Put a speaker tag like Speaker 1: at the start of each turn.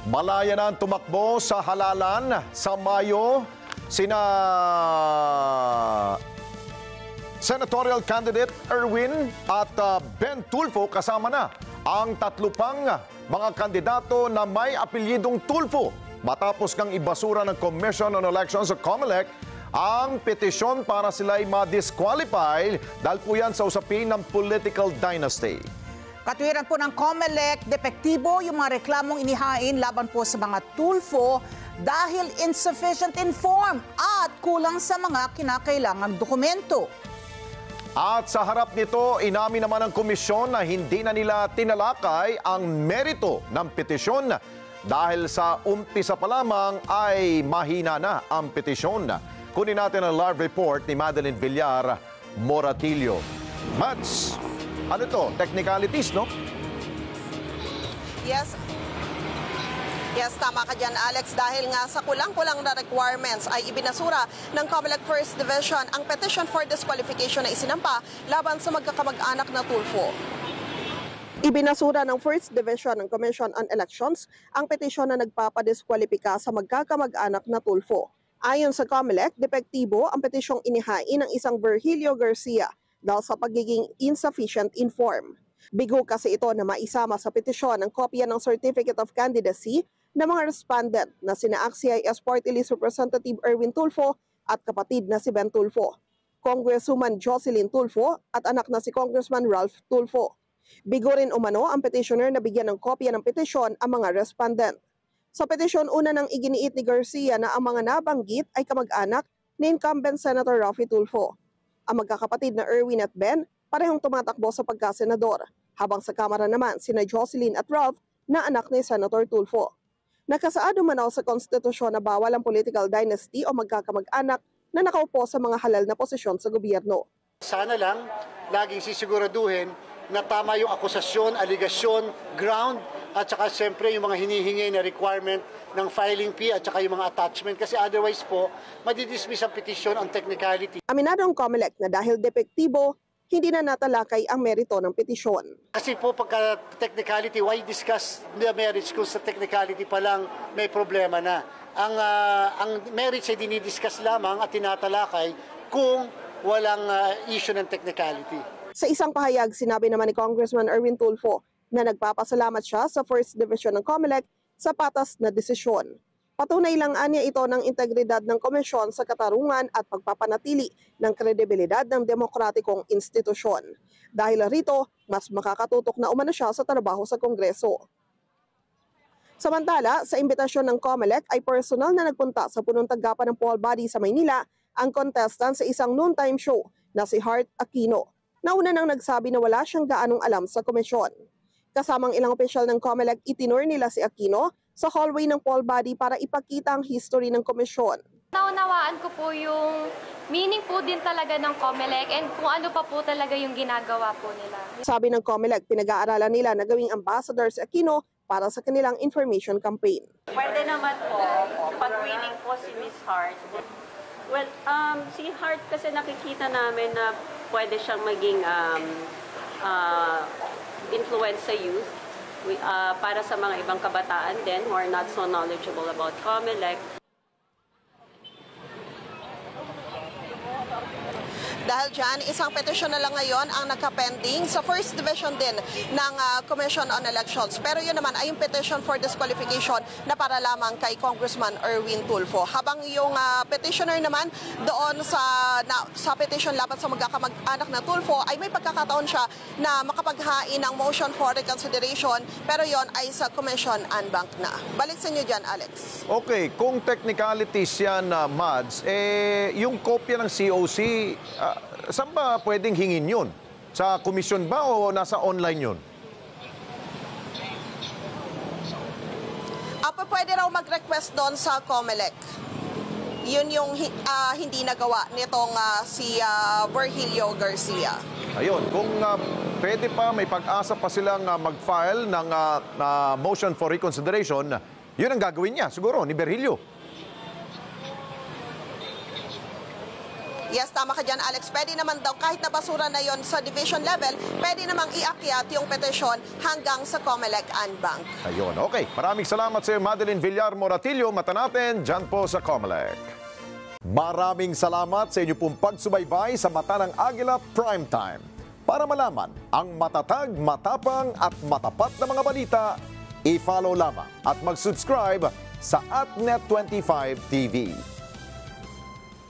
Speaker 1: Malaya na ang tumakbo sa halalan sa Mayo sina senatorial candidate Erwin at Ben Tulfo, kasama na ang tatlo pang mga kandidato na may apelyidong Tulfo matapos kang ibasura ng Commission on Elections o COMELEC ang petisyon para sila'y ma-disqualify dahil po yan sa usapin ng political dynasty.
Speaker 2: Katwiran po ng COMELEC, depektibo yung mga reklamong inihain laban po sa mga Tulfo dahil insufficient inform at kulang sa mga kinakailangang dokumento.
Speaker 1: At sa harap nito, inamin naman ng komisyon na hindi na nila tinalakay ang merito ng petisyon dahil sa umpisa pa lamang ay mahina na ang petisyon. Kunin natin ang live report ni Madeline Villar Moratillo. Mads, ano to? Technicalities, no?
Speaker 3: Yes, tama ka dyan, Alex. Dahil nga sa kulang-kulang na requirements ay ibinasura ng COMELEC First Division ang petition for disqualification na isinampa laban sa magkakamag-anak na Tulfo. Ibinasura ng First Division ng Commission on Elections ang petisyon na nagpapadiskwalipika sa magkakamag-anak na Tulfo. Ayon sa COMELEC, depektibo ang petisyong inihain ng isang Virgilio Garcia dahil sa pagiging insufficient inform. Bigo kasi ito na maisama sa petisyon ang kopya ng Certificate of Candidacy ng mga respondent na sina ACT-CIS Party List Representative Erwin Tulfo at kapatid na si Ben Tulfo, Congresswoman Jocelyn Tulfo at anak na si Congressman Ralph Tulfo. Bigo rin umano ang petitioner na bigyan ng kopya ng petisyon ang mga respondent. Sa petisyon, una nang iginiit ni Garcia na ang mga nabanggit ay kamag-anak ni incumbent Senator Raffy Tulfo. Ang magkakapatid na Erwin at Ben parehong tumatakbo sa pagkasenador, habang sa Kamara naman sina Jocelyn at Ralph na anak ni Senator Tulfo. Nakasaad umano sa konstitusyon na bawal ang political dynasty o magkakamag-anak na nakaupo sa mga halal na posisyon sa gobyerno.
Speaker 4: Sana lang laging sisiguraduhin na tama yung akusasyon, aligasyon, ground, at saka siyempre yung mga hinihingi na requirement ng filing fee at saka yung mga attachment. Kasi otherwise po, madidismiss ang petition on technicality.
Speaker 3: Aminado ang COMELEC na dahil depektibo, hindi na natalakay ang merito ng petisyon.
Speaker 4: Kasi po pagka technicality, why discuss the merits kung sa technicality pa lang may problema na? Ang merits ay dinidiscuss lamang at tinatalakay kung walang issue ng technicality.
Speaker 3: Sa isang pahayag, sinabi naman ni Congressman Erwin Tulfo na nagpapasalamat siya sa First Division ng COMELEC sa patas na desisyon. Patunay lang anya ito ng integridad ng komisyon sa katarungan at pagpapanatili ng kredibilidad ng demokratikong institusyon. Dahil rito, mas makakatutok na umano siya sa trabaho sa Kongreso. Samantala, sa imbitasyon ng COMELEC ay personal na nagpunta sa punong tanggapan ng poll body sa Maynila ang contestant sa isang noontime show na si Heart Aquino. Nauna nang nagsabi na wala siyang gaanong alam sa komisyon. Kasamang ilang opisyal ng COMELEC, itinur nila si Aquino sa hallway ng poll body para ipakita ang history ng komisyon.
Speaker 5: Naunawaan ko po yung meaning po din talaga ng COMELEC and kung ano pa po talaga yung ginagawa po nila.
Speaker 3: Sabi ng COMELEC, pinag-aaralan nila na gawing ambassador si Aquino para sa kanilang information campaign.
Speaker 6: Pwede naman po, pag-winning po si Miss Hart. Well, si Hart kasi nakikita namin na pwede siyang maging influence sa youth. Para sa mga ibang kabataan din who are not so knowledgeable about COMELEC.
Speaker 3: Dahil dyan, isang petisyon na lang ngayon ang nakapending sa First Division din ng Commission on Elections. Pero yun naman ay yung petition for disqualification na para lamang kay Congressman Erwin Tulfo. Habang yung petitioner naman doon sa petition laban sa magkakamag-anak na Tulfo ay may pagkakataon siya na makapaghain ng motion for reconsideration, pero yon ay sa Commission en banc na. Balik sa inyo dyan, Alex.
Speaker 1: Okay, kung technicalities yan, Mads, yung kopya ng COC, saan ba pwedeng hingin yun? Sa komisyon ba o nasa online yun?
Speaker 3: Pwede raw mag-request doon sa COMELEC. Yun yung hindi nagawa nitong si Virgilio Garcia.
Speaker 1: Ayun, kung pwede pa, may pag-asa pa silang mag-file ng motion for reconsideration, yun ang gagawin niya, siguro, ni Virgilio.
Speaker 3: Yes, tama ka dyan, Alex. Pwede naman daw, kahit na basura na yon sa division level, pwede namang iakyat yung petisyon hanggang sa COMELEC and Bank.
Speaker 1: Ayun, okay. Maraming salamat sa iyo, Madeline Villar Moratillo. Mata natin dyan po sa COMELEC. Maraming salamat sa inyo pong pagsubaybay sa Mata ng Agila Primetime. Para malaman ang matatag, matapang at matapat na mga balita, i-follow lamang at mag-subscribe sa @Net25 TV.